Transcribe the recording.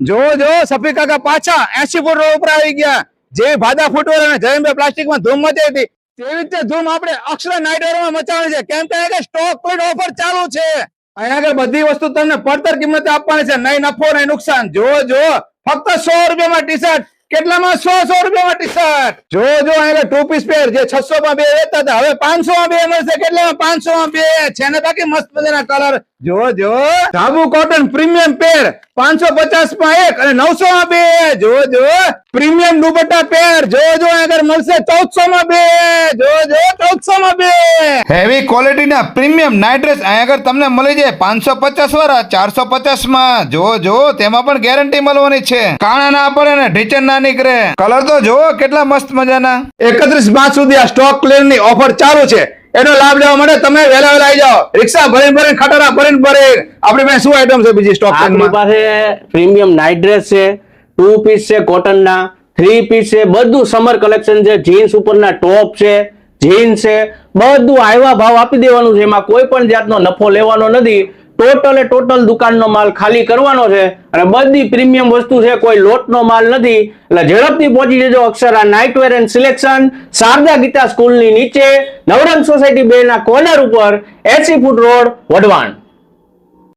જો સફી કાકા પાછા 80 ફૂટ રોડ ઉપર આવી ગયા. જે ભાદા ફૂટવેર અને જયંતભાઈ પ્લાસ્ટિકમાં ધૂમ મચાવી હતી તેવી રીતે ધૂમ આપણે અક્ષરા નાઇટવેરમાં મચાવવાની છે. કેમ કે સ્ટોક ક્લિયર ઓફર ચાલુ છે. અહીંયા આગળ બધી વસ્તુ તમને પડતર કિંમતે આપવાની છે. નહીં નફો નહીં નુકસાન. જો ફક્ત 100 રૂપિયામાં ટી શર્ટ. કેટલામાં 100 રૂપિયામાં ટી શર્ટ. જો અહીંયા 2 પીસ પેર જે 600 માં 2 વેચતા હતા હવે 500 માં 2 મળશે. કેટલામાં 500 માં 2 છે ને બાકી મસ્ત મજાના કલર. જો ધાબુ કોટન પ્રીમિયમ પેર 550 માં 1 અને 900 માં 2. જો પ્રીમિયમ દુપટ્ટા પેર. જો આગળ મળશે 1400 માં 2. જો 1400 માં 2. હેવી ક્વોલિટી ના પ્રીમિયમ નાઇટ ડ્રેસ અહીંયા આગળ તમને મળી જાય 550 વાળા 450 માં. જો તેમાં પણ ગેરંટી મળવાની છે. કાણા ના પડે ને ઢીચણ ના નીકળે. કલર તો જો કેટલા મસ્ત મજાના. 31 માર્ચ સુધી આ સ્ટોક ક્લિયર ની ઓફર ચાલુ છે. એનો લાભ લેવા માટે તમે વહેલા આવી જાઓ. રિક્ષા ભરીને ખટારા ભરીને આપણી પાસે શું આઈટમ છે બીજી સ્ટોક? આપણી પાસે પ્રીમિયમ નાઇટ ડ્રેસ છે, 2 પીસ છે કોટનના, 3 પીસ છે, બધું સમર કલેક્શન છે. જીન્સ ઉપરના ટોપ છે, જીન્સ છે, બધું આવ્યા ભાવ આપી દેવાનું છે. એમાં કોઈ પણ જાતનો નફો લેવાનો નથી. ટોટલ દુકાનનો માલ ખાલી કરવાનો છે અને બધી પ્રીમિયમ વસ્તુ છે. કોઈ લોટનો માલ નથી. એટલે ઝડપથી પહોંચી જજો Akshara nightwear and selection, Sharda Geeta સ્કૂલની નીચે, નવરંગ સોસાયટી 2 ના કોર્નર ઉપર, 80 ફૂટ રોડ, વઢવાણ.